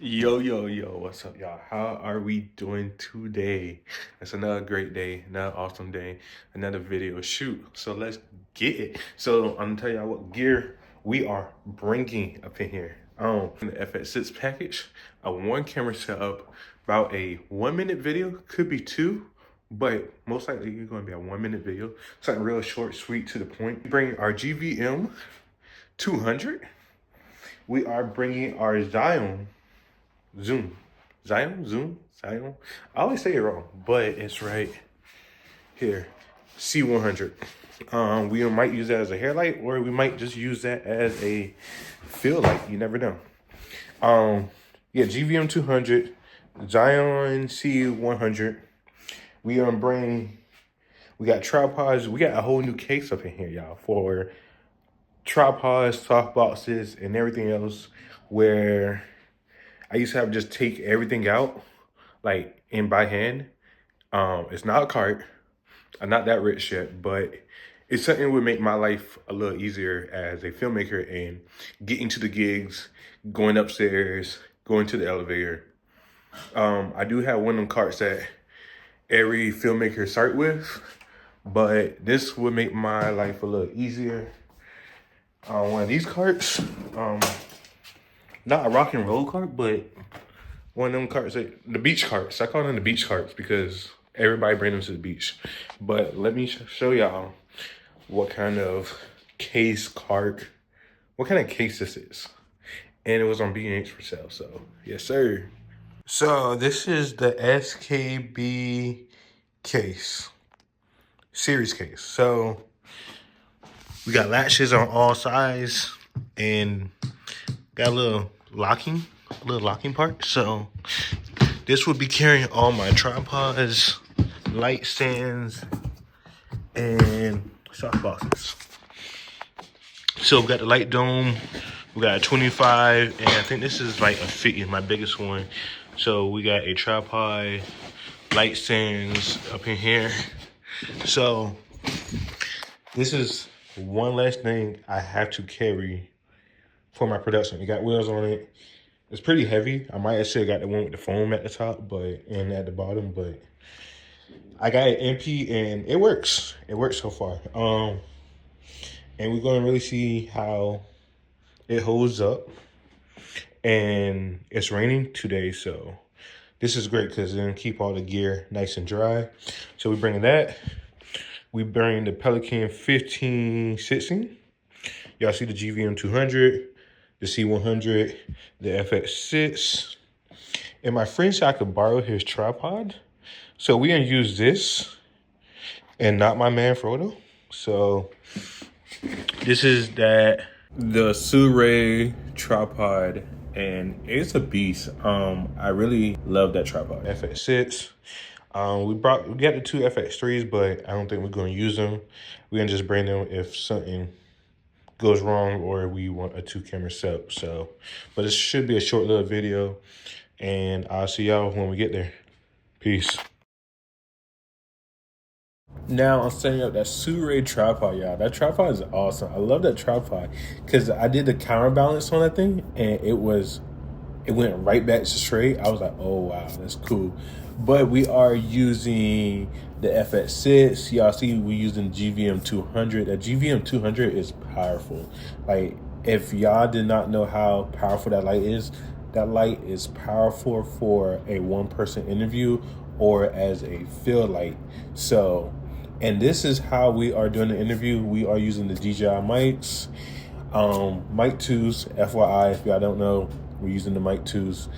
Yo, what's up, y'all? How are we doing today? It's another great day, another awesome day, another video shoot. So let's get it. So I'm gonna tell y'all what gear we are bringing up in here. The Fx6 package, a one camera setup, about a 1 minute video, could be two, but most likely it's gonna be a 1 minute video. Something real short, sweet, to the point. Bring our GVM 200. We are bringing our Zoom. Zion. I always say it wrong, but it's right here. C100. We might use that as a hair light, or we might just use that as a field light. You never know. Yeah, GVM 200, Zion C100. We got tripods. We got a whole new case up in here, y'all, for tripods, soft boxes, and everything else, where I used to have to just take everything out, like, in by hand. It's not a cart. I'm not that rich yet, but it's something that would make my life a little easier as a filmmaker and getting to the gigs, going upstairs, going to the elevator. I do have one of them carts that every filmmaker start with, but this would make my life a little easier. One of these carts, not a rock and roll cart, but one of them carts, the beach carts. I call them the beach carts because everybody brings them to the beach. But let me show y'all what kind of case this is. And it was on B&H for sale, so yes, sir. So this is the SKB case, series case. So we got latches on all sides and got a little locking part. So this would be carrying all my tripods, light stands, and soft boxes. So we got the light dome, we got a 25, and I think this is like a 50, my biggest one. So we got a tripod, light stands up in here. So this is one less thing I have to carry for my production. It got wheels on it. It's pretty heavy. I might have still got the one with the foam at the top, and at the bottom, but I got it empty and it works. It works so far. And we're gonna really see how it holds up. And it's raining today, so this is great because it's gonna keep all the gear nice and dry. So we're bringing that. We bring the Pelican 1516. Y'all see the GVM 200, the C100, the Fx6. And my friend said I could borrow his tripod. So we're gonna use this and not my man Frodo. So this is the Suri tripod, and it's a beast. I really love that tripod. Fx6. We got the two Fx3s, but I don't think we're gonna use them. We're gonna just bring them if something goes wrong or we want a 2-camera setup. So, but it should be a short little video, and I'll see y'all when we get there. Peace. Now I'm setting up that Suri tripod, y'all. That tripod is awesome. I love that tripod because I did the counterbalance on that thing, and it went right back to straight. I was like, oh wow, that's cool. But we are using the Fx6. Y'all see we using GVM 200. That GVM 200 is powerful. Like, if y'all did not know how powerful that light is powerful for a one-person interview or as a field light. So, and this is how we are doing the interview. We are using the DJI mics, mic 2s, FYI, if y'all don't know, we're using the mic 2s.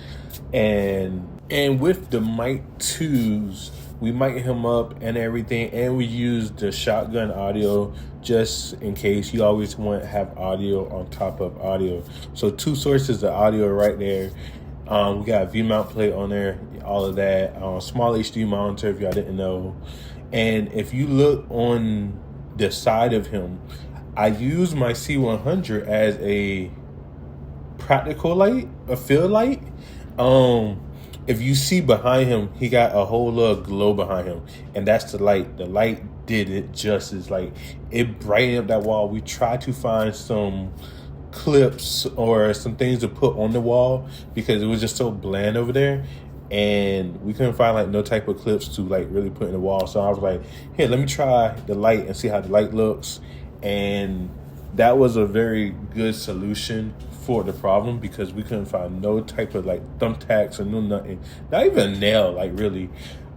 And with the mic 2s, we mic him up and everything, and we use the shotgun audio just in case. You always want to have audio on top of audio. So 2 sources of audio right there. We got a V-mount plate on there, all of that. Small HD monitor, if y'all didn't know. And if you look on the side of him, I use my C100 as a practical light, a field light. If you see behind him, he got a whole little glow behind him, and that's the light. The light did it justice. Like, it brightened up that wall. We tried to find some clips or some things to put on the wall because it was just so bland over there, and we couldn't find like no type of clips to like really put in the wall. So I was like, here, let me try the light and see how the light looks. And that was a very good solution for the problem because we couldn't find no type of like thumbtacks or no nothing, not even a nail, like really.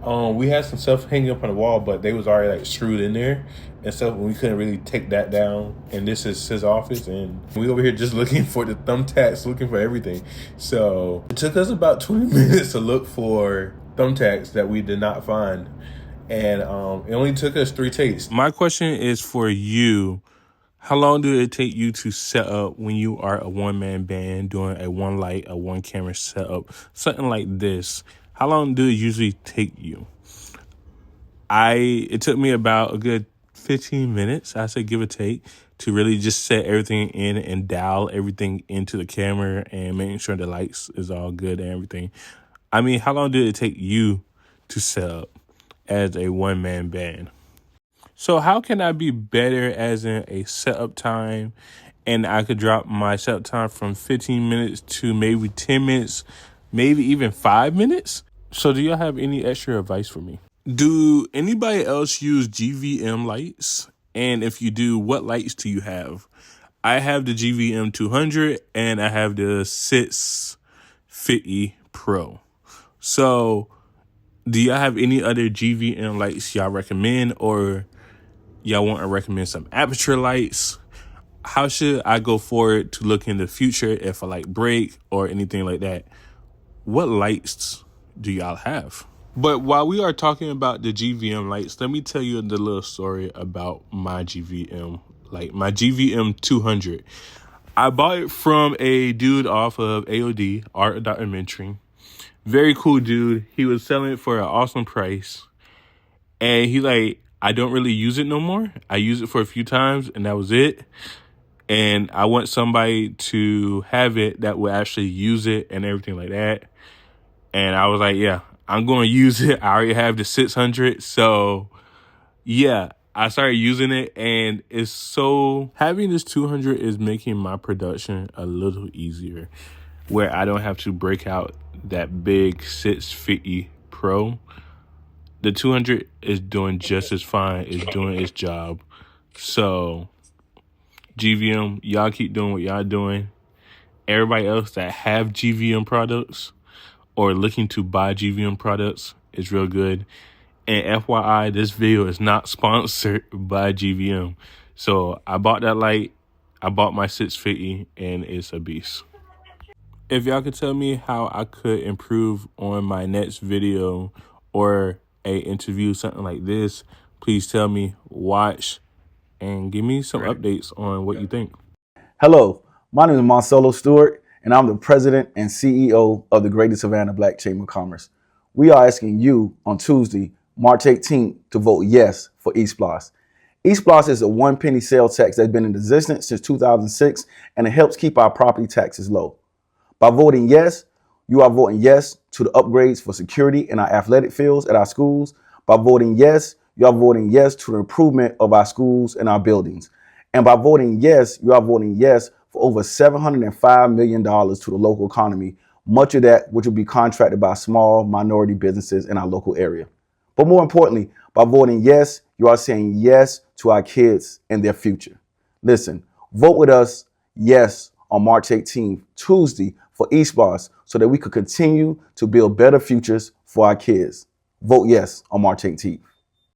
We had some stuff hanging up on the wall, but they was already like screwed in there and stuff, and we couldn't really take that down. And this is his office, and we over here just looking for the thumbtacks, looking for everything. So it took us about 20 minutes to look for thumbtacks that we did not find, and it only took us 3 takes. My question is for you. How long did it take you to set up when you are a one-man band doing a one light, a one camera setup, something like this? How long do it usually take you? It took me about a good 15 minutes, I say give or take, to really just set everything in and dial everything into the camera and making sure the lights is all good and everything. I mean, how long did it take you to set up as a one-man band? So how can I be better as in a setup time, and I could drop my setup time from 15 minutes to maybe 10 minutes, maybe even 5 minutes? So do y'all have any extra advice for me? Do anybody else use GVM lights? And if you do, what lights do you have? I have the GVM 200 and I have the 650 Pro. So do y'all have any other GVM lights y'all recommend, or y'all want to recommend some aperture lights? How should I go forward to look in the future if a light break or anything like that? What lights do y'all have? But while we are talking about the GVM lights, let me tell you the little story about my GVM light, my GVM 200. I bought it from a dude off of AOD, Art Documentary. Very cool dude. He was selling it for an awesome price. And he like, I don't really use it no more. I used it for a few times and that was it. And I want somebody to have it that will actually use it and everything like that. And I was like, yeah, I'm going to use it. I already have the 600. So yeah, I started using it, and it's so, having this 200 is making my production a little easier, where I don't have to break out that big 650 Pro. The 200 is doing just as fine. It's doing its job. So GVM, y'all keep doing what y'all doing. Everybody else that have GVM products or looking to buy GVM products is real good. And FYI, this video is not sponsored by GVM. So I bought that light. I bought my 650 and it's a beast. If y'all could tell me how I could improve on my next video or a interview, something like this, please tell me, watch, and give me some updates on what you think. Hello, my name is Marcelo Stewart, and I'm the president and CEO of the Greater Savannah Black Chamber of Commerce. We are asking you on Tuesday, March 18th, to vote yes for eSplosh. eSplosh is a 1 penny sales tax that's been in existence since 2006, and it helps keep our property taxes low. By voting yes, you are voting yes to the upgrades for security in our athletic fields at our schools. By voting yes, you are voting yes to the improvement of our schools and our buildings. And by voting yes, you are voting yes for over $705 million to the local economy, much of that which will be contracted by small minority businesses in our local area. But more importantly, by voting yes, you are saying yes to our kids and their future. Listen, vote with us, yes, on March 18th, Tuesday, for eSplosh, so that we could continue to build better futures for our kids. Vote yes on March 18th.